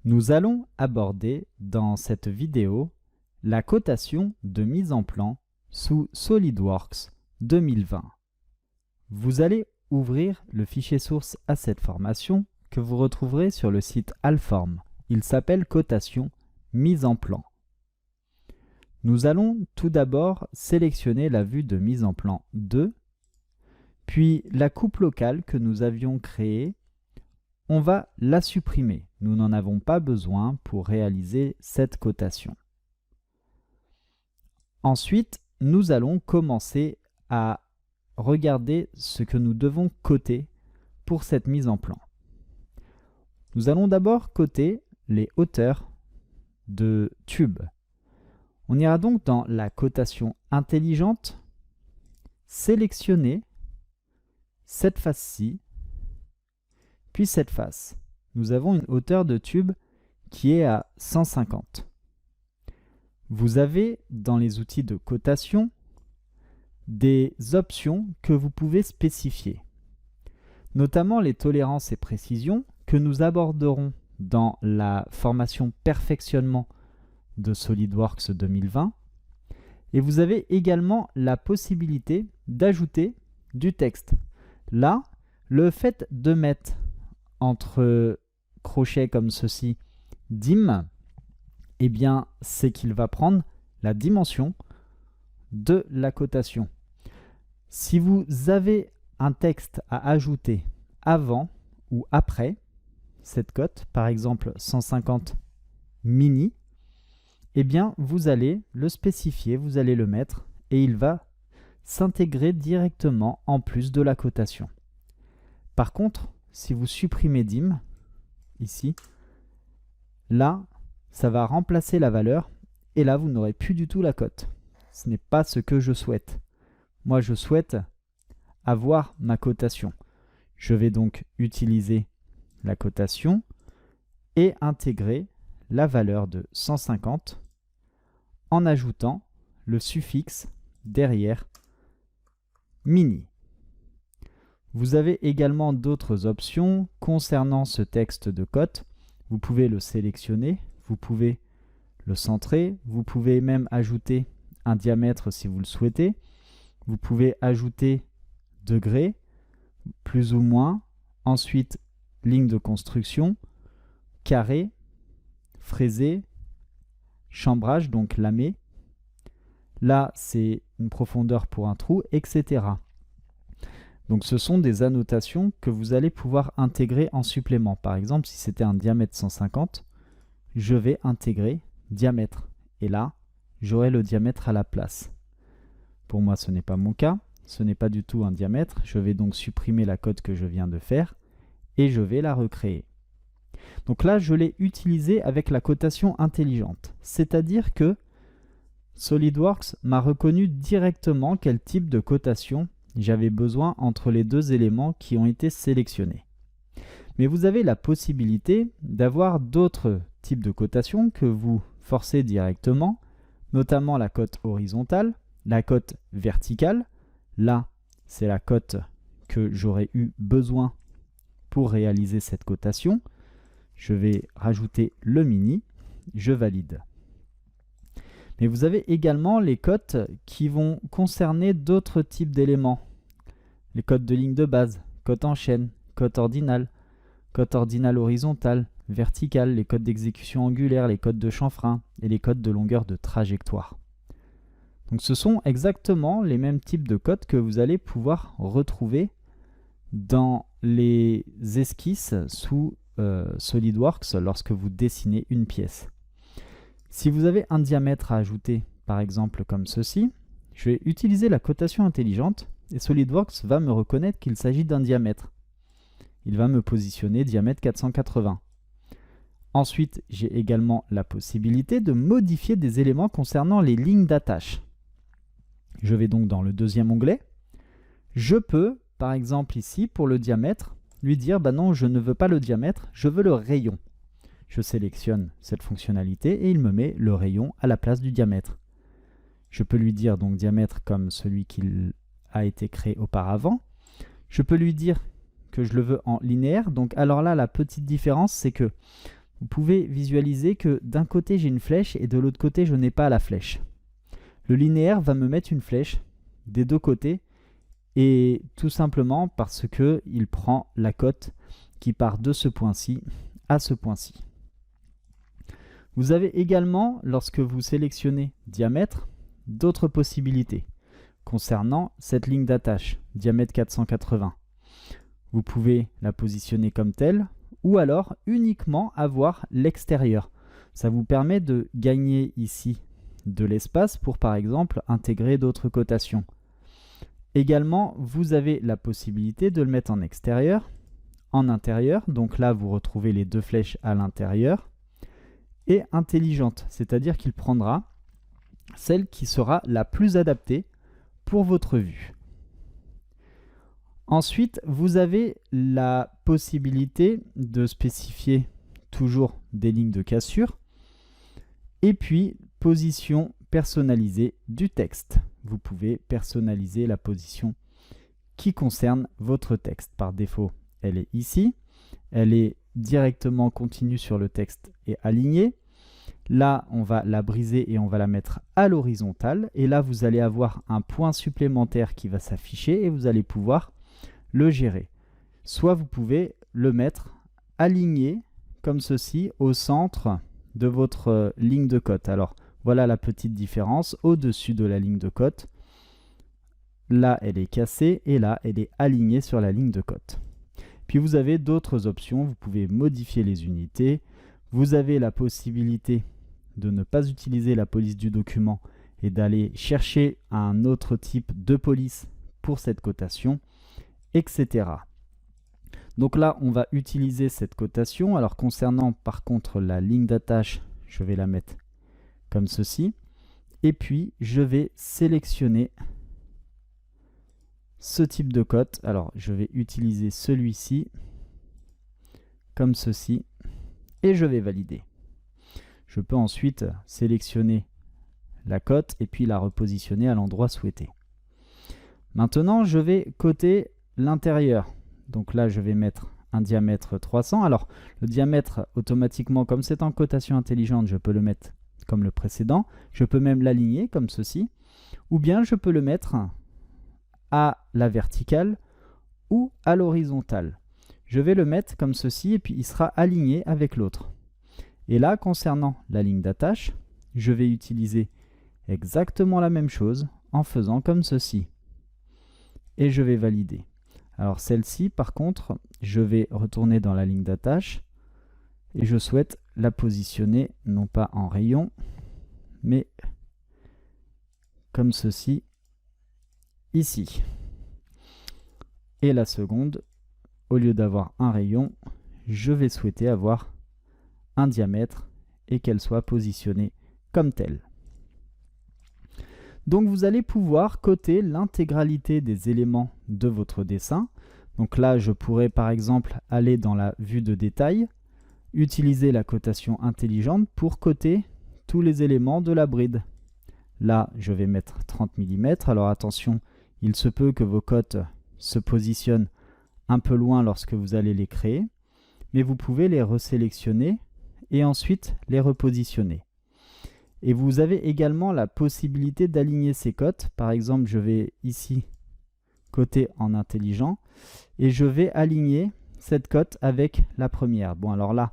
Nous allons aborder dans cette vidéo la cotation de mise en plan sous SolidWorks 2020. Vous allez ouvrir le fichier source à cette formation que vous retrouverez sur le site Alform. Il s'appelle cotation mise en plan. Nous allons tout d'abord sélectionner la vue de mise en plan 2, puis la coupe locale que nous avions créée, on va la supprimer. Nous n'en avons pas besoin pour réaliser cette cotation. Ensuite, nous allons commencer à regarder ce que nous devons coter pour cette mise en plan. Nous allons d'abord coter les hauteurs de tubes. On ira donc dans la cotation intelligente, sélectionner cette face-ci, puis cette face. Nous avons une hauteur de tube qui est à 150. Vous avez dans les outils de cotation des options que vous pouvez spécifier, notamment les tolérances et précisions que nous aborderons dans la formation perfectionnement de SolidWorks 2020. Et vous avez également la possibilité d'ajouter du texte. Là, le fait de mettre entre crochets comme ceci dim, eh bien, c'est qu'il va prendre la dimension de la cotation. Si vous avez un texte à ajouter avant ou après cette cote, par exemple 150 mini, eh bien, vous allez le spécifier, vous allez le mettre et il va s'intégrer directement en plus de la cotation. Par contre, si vous supprimez dim, ici, là, ça va remplacer la valeur et là, vous n'aurez plus du tout la cote. Ce n'est pas ce que je souhaite. Moi, je souhaite avoir ma cotation. Je vais donc utiliser la cotation et intégrer la valeur de 150 en ajoutant le suffixe derrière mini. Vous avez également d'autres options concernant ce texte de cote. Vous pouvez le sélectionner, vous pouvez le centrer, vous pouvez même ajouter un diamètre si vous le souhaitez. Vous pouvez ajouter degré, plus ou moins, ensuite ligne de construction, carré, fraisé, chambrage, donc lamé. Là, c'est une profondeur pour un trou, etc. Donc ce sont des annotations que vous allez pouvoir intégrer en supplément. Par exemple, si c'était un diamètre 150, je vais intégrer diamètre. Et là, j'aurai le diamètre à la place. Pour moi, ce n'est pas mon cas. Ce n'est pas du tout un diamètre. Je vais donc supprimer la cote que je viens de faire et je vais la recréer. Donc là, je l'ai utilisé avec la cotation intelligente. C'est-à-dire que SolidWorks m'a reconnu directement quel type de cotation j'avais besoin entre les deux éléments qui ont été sélectionnés. Mais vous avez la possibilité d'avoir d'autres types de cotations que vous forcez directement, notamment la cote horizontale, la cote verticale. Là, c'est la cote que j'aurais eu besoin pour réaliser cette cotation. Je vais rajouter le mini, je valide. Mais vous avez également les cotes qui vont concerner d'autres types d'éléments. Les cotes de ligne de base, cote en chaîne, cote ordinale horizontale, verticale, les cotes d'exécution angulaire, les cotes de chanfrein et les cotes de longueur de trajectoire. Donc ce sont exactement les mêmes types de cotes que vous allez pouvoir retrouver dans les esquisses sous SolidWorks lorsque vous dessinez une pièce. Si vous avez un diamètre à ajouter, par exemple comme ceci, je vais utiliser la cotation intelligente et SolidWorks va me reconnaître qu'il s'agit d'un diamètre. Il va me positionner diamètre 480. Ensuite, j'ai également la possibilité de modifier des éléments concernant les lignes d'attache. Je vais donc dans le deuxième onglet. Je peux, par exemple ici, pour le diamètre, lui dire bah non, je ne veux pas le diamètre, je veux le rayon. Je sélectionne cette fonctionnalité et il me met le rayon à la place du diamètre. Je peux lui dire donc diamètre comme celui qui a été créé auparavant. Je peux lui dire que je le veux en linéaire. Donc alors là, la petite différence, c'est que vous pouvez visualiser que d'un côté j'ai une flèche et de l'autre côté je n'ai pas la flèche. Le linéaire va me mettre une flèche des deux côtés et tout simplement parce qu'il prend la cote qui part de ce point-ci à ce point-ci. Vous avez également, lorsque vous sélectionnez diamètre, d'autres possibilités concernant cette ligne d'attache, diamètre 480. Vous pouvez la positionner comme telle ou alors uniquement avoir l'extérieur. Ça vous permet de gagner ici de l'espace pour par exemple intégrer d'autres cotations. Également, vous avez la possibilité de le mettre en extérieur, en intérieur, donc là vous retrouvez les deux flèches à l'intérieur, et intelligente, c'est-à-dire qu'il prendra celle qui sera la plus adaptée pour votre vue. Ensuite, vous avez la possibilité de spécifier toujours des lignes de cassure et puis position personnalisée du texte. Vous pouvez personnaliser la position qui concerne votre texte. Par défaut, elle est ici. Elle est directement continue sur le texte et alignée. Là, on va la briser et on va la mettre à l'horizontale. Et là, vous allez avoir un point supplémentaire qui va s'afficher et vous allez pouvoir le gérer. Soit vous pouvez le mettre aligné comme ceci au centre de votre ligne de cote. Alors, voilà la petite différence au-dessus de la ligne de cote. Là, elle est cassée et là, elle est alignée sur la ligne de cote. Puis vous avez d'autres options. Vous pouvez modifier les unités. Vous avez la possibilité de ne pas utiliser la police du document et d'aller chercher un autre type de police pour cette cotation, etc. Donc là, on va utiliser cette cotation. Alors concernant par contre la ligne d'attache, je vais la mettre comme ceci. Et puis, je vais sélectionner ce type de cote. Alors, je vais utiliser celui-ci comme ceci. Et je vais valider. Je peux ensuite sélectionner la cote et puis la repositionner à l'endroit souhaité. Maintenant, je vais coter l'intérieur. Donc là, je vais mettre un diamètre 300. Alors, le diamètre, automatiquement, comme c'est en cotation intelligente, je peux le mettre comme le précédent. Je peux même l'aligner comme ceci. Ou bien, je peux le mettre à la verticale ou à l'horizontale. Je vais le mettre comme ceci et puis il sera aligné avec l'autre. Et là, concernant la ligne d'attache, je vais utiliser exactement la même chose en faisant comme ceci. Et je vais valider. Alors celle-ci, par contre, je vais retourner dans la ligne d'attache et je souhaite la positionner non pas en rayon, mais comme ceci, ici. Et la seconde, au lieu d'avoir un rayon, je vais souhaiter avoir un diamètre et qu'elle soit positionnée comme telle. Donc vous allez pouvoir coter l'intégralité des éléments de votre dessin. Donc là, je pourrais par exemple aller dans la vue de détail, utiliser la cotation intelligente pour coter tous les éléments de la bride. Là, je vais mettre 30 mm. Alors attention, il se peut que vos cotes se positionnent un peu loin lorsque vous allez les créer, mais vous pouvez les resélectionner et ensuite les repositionner. Et vous avez également la possibilité d'aligner ces cotes. Par exemple, je vais ici coter en intelligent et je vais aligner cette cote avec la première. Bon, alors là,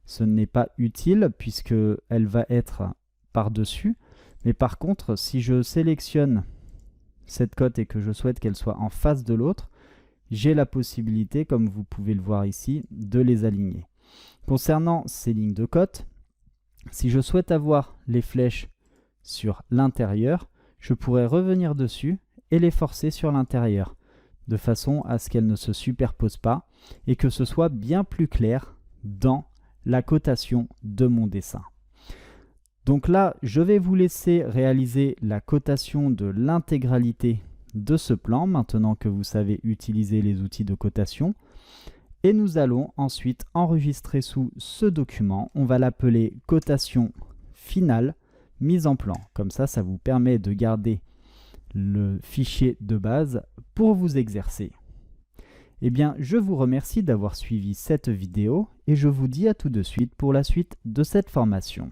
ce n'est pas utile puisqu'elle va être par-dessus. Mais par contre, si je sélectionne cette cote et que je souhaite qu'elle soit en face de l'autre, j'ai la possibilité, comme vous pouvez le voir ici, de les aligner. Concernant ces lignes de cote, si je souhaite avoir les flèches sur l'intérieur, je pourrais revenir dessus et les forcer sur l'intérieur, de façon à ce qu'elles ne se superposent pas et que ce soit bien plus clair dans la cotation de mon dessin. Donc là, je vais vous laisser réaliser la cotation de l'intégralité de ce plan, maintenant que vous savez utiliser les outils de cotation. Et nous allons ensuite enregistrer sous ce document. On va l'appeler cotation finale mise en plan. Comme ça vous permet de garder le fichier de base pour vous exercer. Eh bien, je vous remercie d'avoir suivi cette vidéo et je vous dis à tout de suite pour la suite de cette formation.